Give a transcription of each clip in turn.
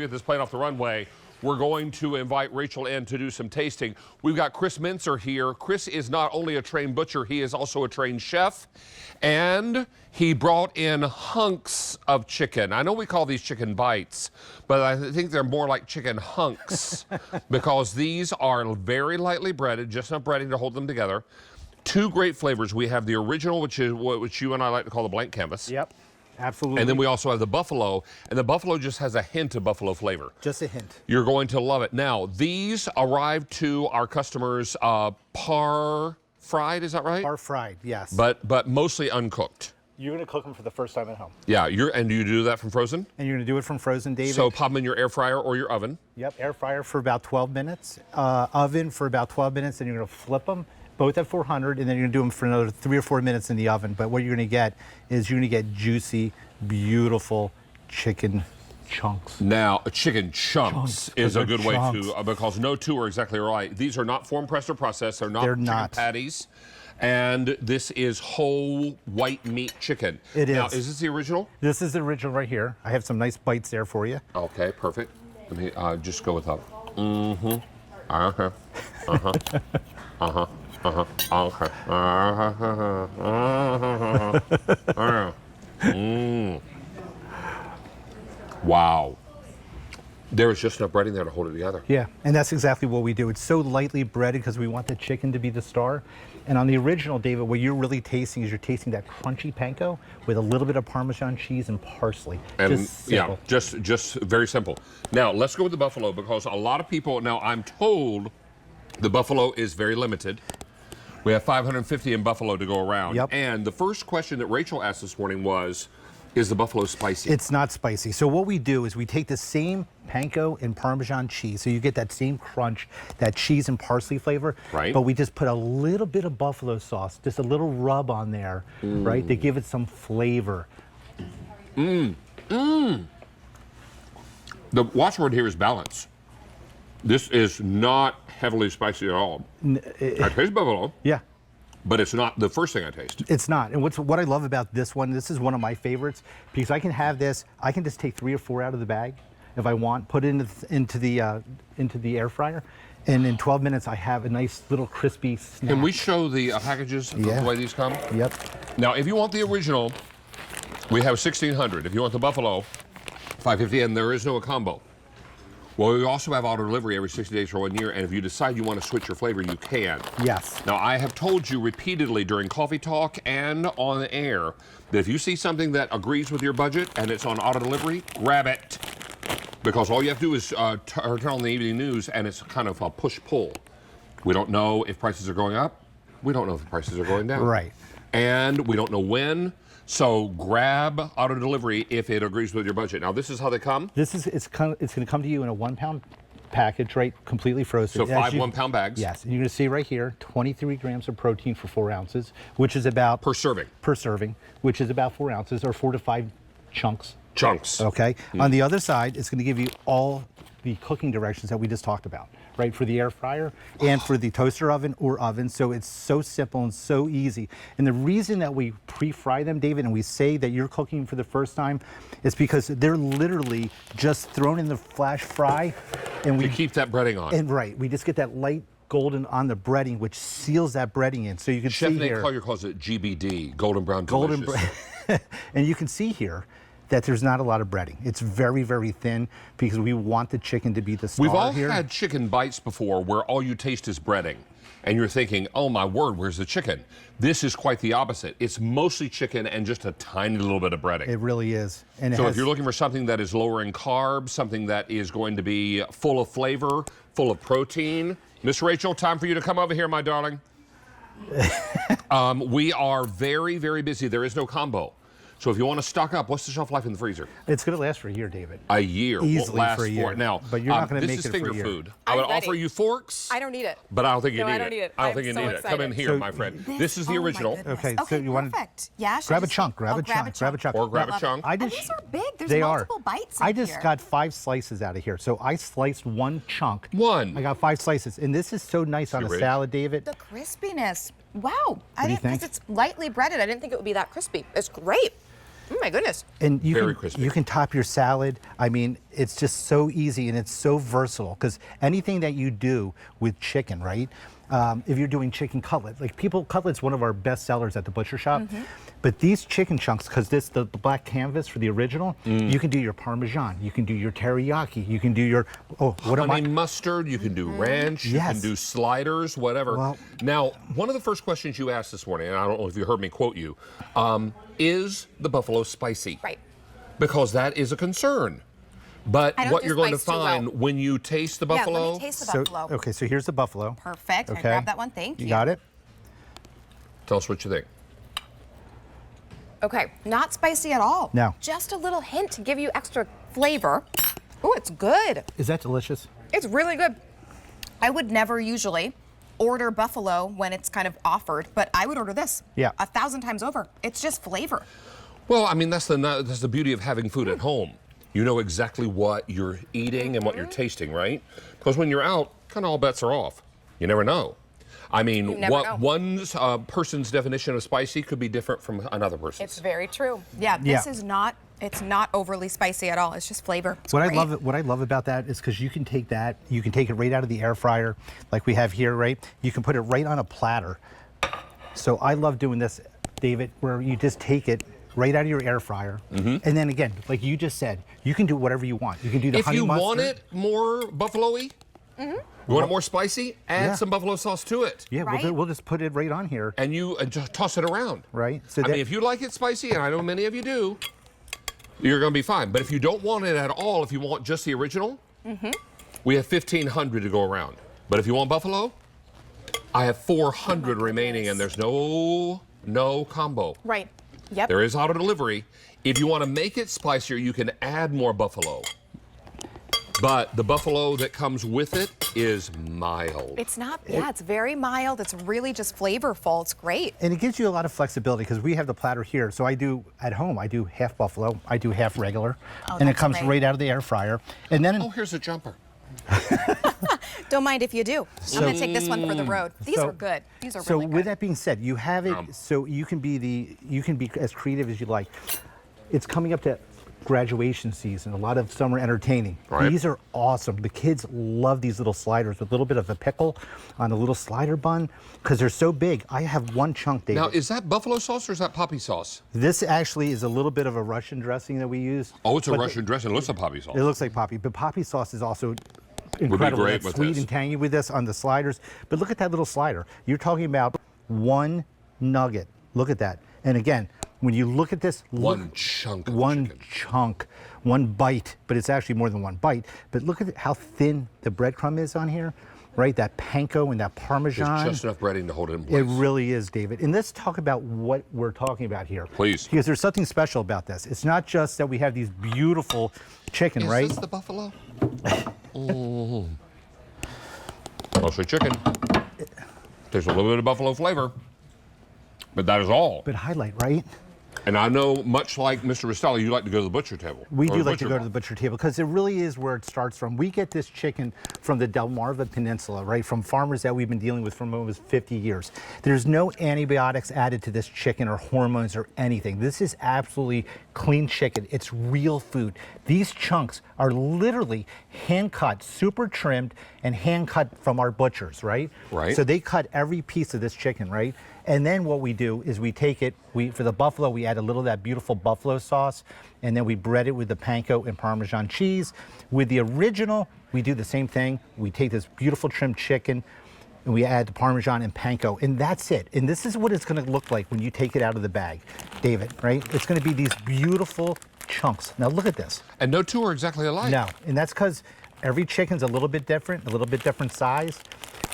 Get this plane off the runway. We're going to invite Rachel in to do some tasting. We've got Chris Mincer here. Chris is not only a trained butcher, he is also a trained chef. And he brought in hunks of chicken. I know we call these chicken bites, but I think they're more like chicken hunks because these are very lightly breaded, just enough breading to hold them together. Two great flavors. We have the original, which you and I like to call the blank canvas. Yep. Absolutely. And then we also have the buffalo, and the buffalo just has a hint of buffalo flavor. Just a hint. You're going to love it. Now, these arrived to our customers par fried, is that right? Par fried, yes. But mostly uncooked. You're going to cook them for the first time at home. Yeah, and you do that from frozen? And you're going to do it from frozen, David. So pop them in your air fryer or your oven. Yep, air fryer for about 12 minutes, oven for about 12 minutes, and you're going to flip them. Both at 400, and then you're gonna do them for another 3 or 4 minutes in the oven. But what you're gonna get is you're gonna get juicy, beautiful chicken chunks. Now, chicken chunks is a good way to, because no two are exactly right. These are not form pressed or processed. They're not patties. And this is whole white meat chicken. It is. Now, is this the original? This is the original right here. I have some nice bites there for you. Okay, perfect. Let me just go with that. Mm-hmm. Uh-huh. Uh-huh. Uh-huh. Okay. Wow. There is just enough breading there to hold it together. Yeah, and that's exactly what we do. It's so lightly breaded because we want the chicken to be the star. And on the original, David, what you're really tasting is you're tasting that crunchy panko with a little bit of Parmesan cheese and parsley. And just simple. Yeah, just very simple. Now, let's go with the buffalo because a lot of people, now I'm told the buffalo is very limited. We have 550 in buffalo to go around. Yep. And the first question that Rachel asked this morning was, is the buffalo spicy? It's not spicy. So what we do is we take the same panko and Parmesan cheese, so you get that same crunch, that cheese and parsley flavor. Right. But we just put a little bit of buffalo sauce, just a little rub on there, right, to give it some flavor. The watchword here is balance. This is not heavily spicy at all. I taste buffalo. Yeah. But it's not the first thing I taste. It's not. And what I love about this one, this is one of my favorites, because I can have this, I can just take 3 or 4 out of the bag if I want, put it into the air fryer, and in 12 minutes I have a nice little crispy snack. Can we show the packages of the way these come? Yep. Now, if you want the original, we have 1,600. If you want the buffalo, 550, and there is no combo. Well, we also have auto delivery every 60 days for 1 year, and if you decide you want to switch your flavor, you can. Yes. Now, I have told you repeatedly during Coffee Talk and on the air that if you see something that agrees with your budget and it's on auto delivery, grab it. Because all you have to do is turn on the evening news, and it's kind of a push-pull. We don't know if prices are going up. We don't know if the prices are going down. Right. And we don't know when. So grab auto delivery if it agrees with your budget. Now, this is how they come. It's going to come to you in a 1 pound package, right? Completely frozen. So 5 1 pound bags. Yes. And you're going to see right here, 23 grams of protein for 4 ounces, which is about per serving. Per serving, which is about 4 ounces or 4 to 5 chunks. Chunks. Okay. On the other side, it's going to give you all the cooking directions that we just talked about, right? For the air fryer and for the toaster oven or oven. So it's so simple and so easy. And the reason that we pre-fry them, David, and we say that you're cooking for the first time is because they're literally just thrown in the flash fry, and we keep that breading on. And right, we just get that light golden on the breading, which seals that breading in. So you can Chef see Nate here. Collier calls it GBD, golden brown delicious. And you can see here that there's not a lot of breading. It's very, very thin because we want the chicken to be the star. We've all here. had chicken bites before where all you taste is breading. And you're thinking, oh my word, where's the chicken? This is quite the opposite. It's mostly chicken and just a tiny little bit of breading. It really is. And so if you're looking for something that is lower in carbs, something that is going to be full of flavor, full of protein, Miss Rachel, time for you to come over here, my darling. We are very, very busy. There is no combo. So if you want to stock up, what's the shelf life in the freezer? It's going to last for a year, David. A year. Easily last for a year. Now, but you're not going to make it for a year. This is finger food. I would offer you forks. I don't need it. But I don't think you need it. I don't need it. I don't think you need it. Come in here, my friend. This is the original. Okay, so you want to Yeah, grab a chunk, grab a chunk. Or grab a chunk. And these are big. There's they multiple bites in I just here. got 5 slices out of here. So I sliced 1 chunk. One. I got 5 slices. And this is so nice on a salad, David. The crispiness. Wow. do you think? Because it's lightly breaded. I didn't think it would be that crispy. It's great. Oh my goodness. And Very crispy. you can top your salad. I mean, it's just so easy and it's so versatile because anything that you do with chicken, right? If you're doing chicken cutlet, like cutlet's one of our best sellers at the butcher shop. But these chicken chunks, because the black canvas for the original, you can do your Parmesan, you can do your teriyaki, you can do your, honey mustard, you can do ranch, you can do sliders, whatever. Well, now, one of the first questions you asked this morning, and I don't know if you heard me quote you, is the buffalo spicy? Right. Because that is a concern. But I don't what do you're going to spice too find well. when you taste the buffalo. Yeah, let me taste the buffalo. Okay, so here's the buffalo. Perfect. Okay. I grabbed that one. Thank you. You got it? Tell us what you think. Okay, not spicy at all. No. Just a little hint to give you extra flavor. Oh, it's good. Is that delicious? It's really good. I would never usually order buffalo when it's kind of offered, but I would order this. Yeah. 1,000 times over. It's just flavor. Well, I mean, that's the beauty of having food at home. You know exactly what you're eating and what you're tasting, right? Because when you're out, kind of all bets are off. You never know. I mean, never know. one person's definition of spicy could be different from another person's. It's very true. Yeah, this is not, it's not overly spicy at all. It's just flavor. It's What great. I love about that is because you can take that, you can take it right out of the air fryer, like we have here, right? You can put it right on a platter. So I love doing this, David, where you just take it right out of your air fryer, and then again, like you just said, you can do whatever you want. You can do the honey mustard. If you want it more buffalo-y, you want it more spicy, add some buffalo sauce to it. Yeah, Right? we'll just put it right on here. And you just toss it around. Right. So I mean, if you like it spicy, and I know many of you do, you're going to be fine. But if you don't want it at all, if you want just the original, we have 1,500 to go around. But if you want buffalo, I have 400 remaining, and there's no combo. Right. Yep. There is auto delivery. If you want to make it spicier, you can add more buffalo. But the buffalo that comes with it is mild. It's not, it's very mild. It's really just flavorful. It's great. And it gives you a lot of flexibility because we have the platter here. So I do at home, I do half buffalo, I do half regular, and it that's comes great. right out of the air fryer. And then Oh, here's a jumper. Don't mind if you do. I'm going to take this one for the road. These So- are good. These are So really good. with that being said, you have it so you can be as creative as you like. It's coming up to graduation season, a lot of summer entertaining. Right. These are awesome. The kids love these little sliders with a little bit of a pickle on a little slider bun because they're so big. I have one chunk, David. Now, is that buffalo sauce or is that poppy sauce? This actually is a little bit of a Russian dressing that we use. Oh, it's a but Russian dressing. It looks like poppy sauce. It looks like poppy, but poppy sauce is also incredible. great It's with sweet this. and tangy with this on the sliders. But look at that little slider. You're talking about one nugget. Look at that. And again, when you look at this, One chunk of one chicken. chunk, one bite, but it's actually more than one bite. But look at how thin the breadcrumb is on here, right? That panko and that Parmesan. There's just enough breading to hold it in place. It really is, David. And let's talk about what we're talking about here. Please. Because there's something special about this. It's not just that we have these beautiful chicken, Is right? this the buffalo? Mostly chicken. There's a little bit of buffalo flavor, but that is all. But highlight, right? And I know, much like Mr. Rastelli, you like to go to the butcher table. We or do the like to butcher go to bar. the butcher table because it really is where it starts from. We get this chicken from the Delmarva Peninsula, right? From farmers that we've been dealing with for almost 50 years. There's no antibiotics added to this chicken or hormones or anything. This is absolutely clean chicken. It's real food. These chunks are literally hand cut, super trimmed, and hand cut from our butchers, right? Right. So they cut every piece of this chicken, right? And then what we do is we take it, for the buffalo, we add a little of that beautiful buffalo sauce, and then we bread it with the panko and Parmesan cheese. With the original, we do the same thing. We take this beautiful trimmed chicken, and we add the Parmesan and panko, and that's it. And this is what it's gonna look like when you take it out of the bag, David, right? It's gonna be these beautiful chunks. Now look at this. And no two are exactly alike. No, and that's because every chicken's a little bit different size,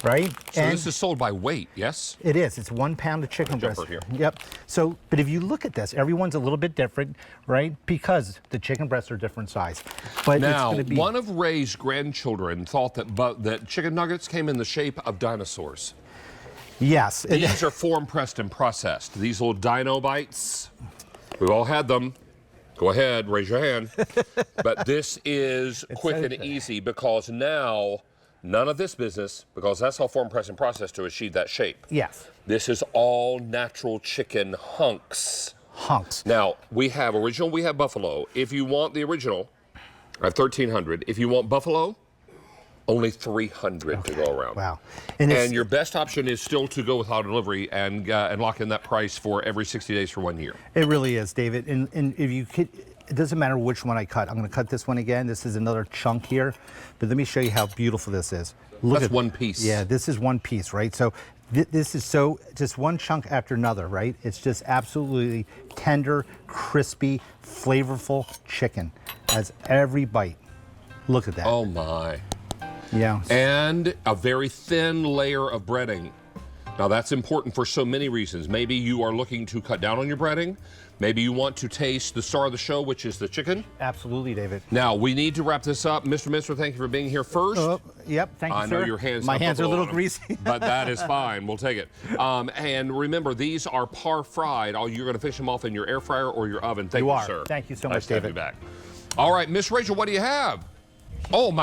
right? So and this is sold by weight, yes? it is. It's 1 pound of chicken breast. Jumper here. Yep. So, but if you look at this, everyone's a little bit different, right? Because the chicken breasts are different size. But Now, it's going to be one of Ray's grandchildren thought that chicken nuggets came in the shape of dinosaurs. yes. and- These are form pressed and processed. These little dino bites, we've all had them. Go ahead, raise your hand. But this is quick and okay. easy because now, none of this business, because that's how form pressed and processed to achieve that shape. yes. This is all natural chicken hunks. hunks. Now, we have original, we have buffalo. If you want the original, I have 1,300. If you want buffalo, only 300 to go around. Wow. And your best option is still to go with auto delivery and lock in that price for every 60 days for 1 year. It really is, David. And if you could, it doesn't matter which one I cut. I'm going to cut this one again. This is another chunk here. But let me show you how beautiful this is. Look That's at one piece. Yeah, this is one piece, right? So this is so just one chunk after another, right? It's just absolutely tender, crispy, flavorful chicken as every bite. Look at that. Oh my. Yeah. And a very thin layer of breading. Now that's important for so many reasons. Maybe you are looking to cut down on your breading. Maybe you want to taste the star of the show, which is the chicken. Absolutely, David. Now, we need to wrap this up. Mr. Minster, thank you for being here first. Yep, thank you, I sir. know your hands. My hands are a little on 'em, greasy. but that is fine. We'll take it. And remember, these are par fried. You're going to fish them off in your air fryer or your oven. Thank you, You are. sir. Thank you so Nice much, to have David. you back. All right, Miss Rachel, what do you have? Oh, my.